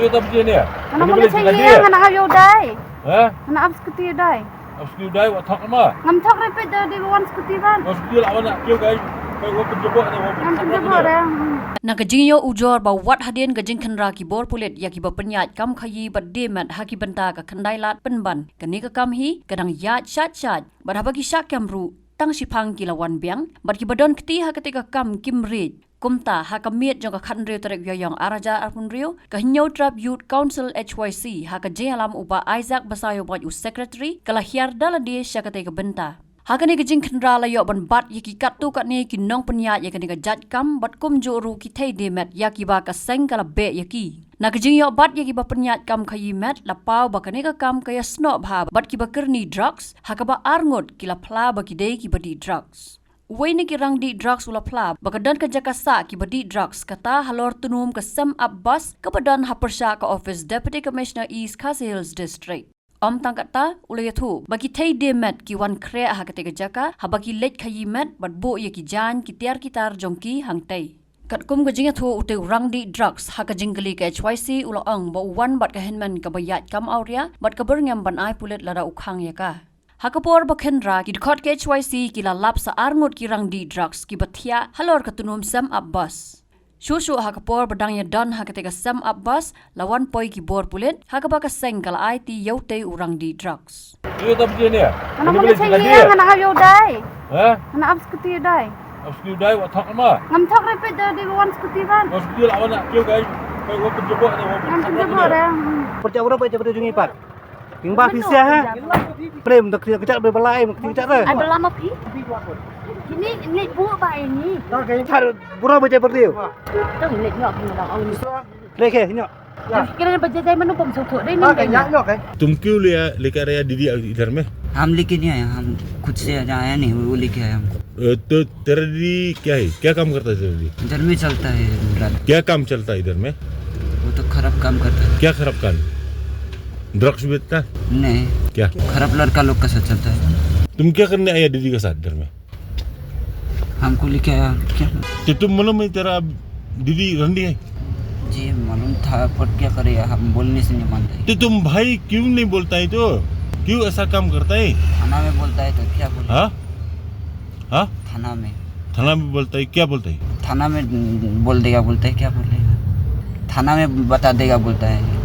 Kita pergi ni. Mana boleh saya anak ayo dai. Ha? Anak ab skuti dai. Abski dai wat thok ma. Ngam thok repet di wan skuti ban. Abski la wana kêu cái wo penjebok ni wo. Ngam penjebok dah. Na kajing yo ujor ba wat hadien kajing khenra ki bor pulet ya ki ba penyat kam khayi ba demat haki benta ka khandai lat penban kani ka kam hi kadang yat chat ba haba ki syak kamru tang sipang ki lawan biang ba ki badon kti ha ketika kam kimrit kumta ha kamiet jong ka khan reu tarek yoyong araja arpun reu ka hinyo trap youth council HYC ha ka jelam uba Isaac basayo ba secretary kala hiar daladi syakate ka benta hakani ka jingkhnra la yo ban bat yiki kattu kat ni ki nong penya yakani ka jat kam bat kum joru ki thei demet yaki ba ka seng kala be yaki na ka jing yo bat yaki ba penya kam khayi met la pau ba kani ka kam ka yasno bha bat ki ba kerni drugs hakaba arngot ki la phla ba ki dei ki ba Dih-Drok Wayne ki rang Dih-Drok ula phla ba ka dan ka Jaka sa ki ba Dih-Drok kata halor tunum ka Sam Abbas ka badan hapersha ka office deputy commissioner East Khasi Hills district Om tangkata ulay thu bagi Thei demet ki wan Khreh ha kate Jaka ha bagi let khayi met bat bo ye ki jan ki tiar kitar jongki hang Thei kat kum ga jinga thu ute rang Dih-Drok ha ka jingli ka HYC ulo ong ba wan bat ka Hynmen ka bayat kam Awria bat ka berngam ban ai pulet lada ukhang ya ka Hakapor bakhendra ki khot ke HYC ki la lap sa arngot ki rang Dih-Drok ki bathia halor ka tunum Sam Abbas Shushu hakapor badang ya don hakateka Sam Abbas lawan poi ki bor pulet hakaba ka sengkal IT yote urang Dih-Drok Kita pergi ni. Mana boleh saya anak ayo dai. Ha? Anak ab skuti dai. Abski dai wat thok ma. Ngam thok repet di wan skuti ban. Abski la wana kêu cái wo penjebok ni wo. Ngam penjebok dah. Percaya berapa je pada jungi pat. Yang ba fisia ha. Prem dak kejak berbalai kejak dah. Ada lama pi. Ini lek buat baik ni. Tak kaya thar pura baca perdiu. Tong lek nyok ni dah awak ni. Lek he nyok. Kira baca saya menu pom sokok dai ni. Tak kaya nyok eh. तुम क्यों लेकर आया दीदी इधर में? हम लेके नहीं आए हम खुद से आया नहीं वो लेके आए हम तो तेरा दीदी क्या है? क्या काम करता है तेरा दीदी? इधर में चलता है रात क्या काम चलता है इधर में? वो तो खराब काम करता है क्या खराब काम? ड्रग्स बेचता? नहीं क्या? खराब लड़का लोग का साथ चलता है तुम क्या करने आया दीदी के साथ इधर में? हमको लेके आया क्या तो तुम मालूम है तेरा दीदी रंडी है? जी मालूम था पर क्या करे हम बोलने से नहीं मानता है तो तुम भाई क्यों नहीं बोलता है तो? क्यों ऐसा काम करता है? थाना में बोलता है तो क्या बोले हाँ? हाँ? थाना में बोलता है क्या बोलता है? थाना में बोल देगा बोलता है क्या बोलेगा थाना में बता देगा बोलता है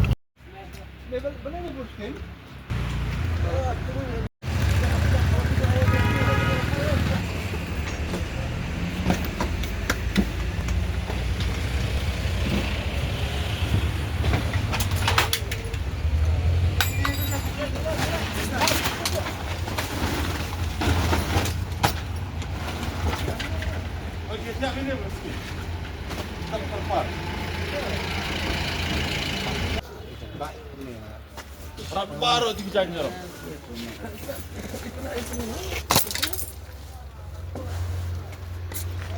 Baru dikejarnya.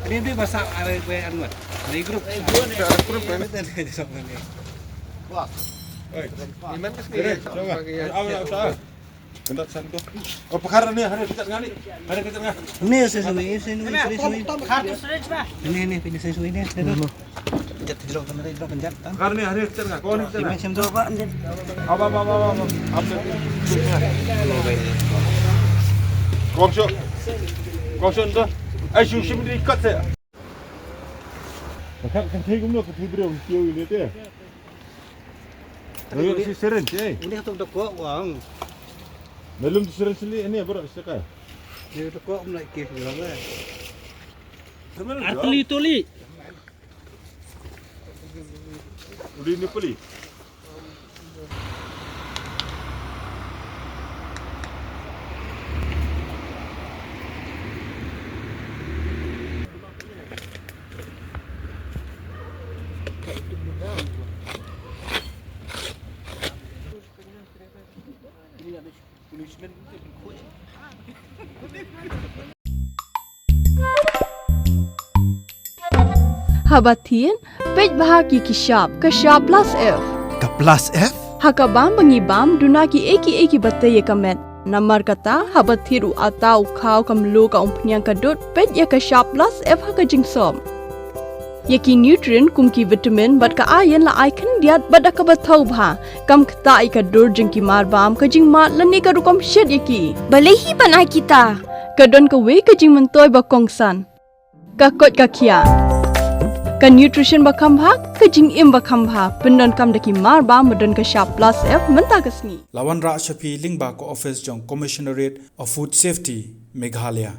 Ini bahasa Arab anwar. Dari grup. Grup kami tadi di sana ni. Wah. Oi. Hynmen ke sini? Awak usah. Bentar santu. Oh perkara ni hari kita ngali. Hari kita ngali. Ni saya suwi. Ini pilih saya suwi ni. Dih-Drok kan Dih-Drok penjat. Perkara ni hari kita ngali. Kau ni kita ngali. Macam tu apa? Apa. Kau tu. Ai siu sim ni kat saya. Kan Thei cũng được Thei bro tiêu gì thế? Ini si seren je. Ini tu dok wang. Belum seren sini ini baru sekai. Ini dok mulai ke bilang lah. Atli toli. Udah ini peli. Habatin, pej bahagi ki shop plus F. Ka plus F? Hakabam bangibam duna ki eki batte ye kamet. Namar kata habathiru atau khau kamlu ka umpnyang kadut pej ya ka shop plus F haka jingsom. Yaki nutrient kum ki vitamin bat ka iron la ai khan diat bat ka bathau bha kam khta I ka dur jing ki mar bam ka jing ma lani ka rukom shed yaki Balai hi panai kita. ka don ka we ka jing mentoy ba kongsan ka kot ka kia ka nutrition ba kham bha ka jing im ba kham bha pendon kam daki mar bam don ka sharp plus f menta ka sni Lawan Ra Shafi Lingba ko office jong Commissionerate of Food Safety Meghalaya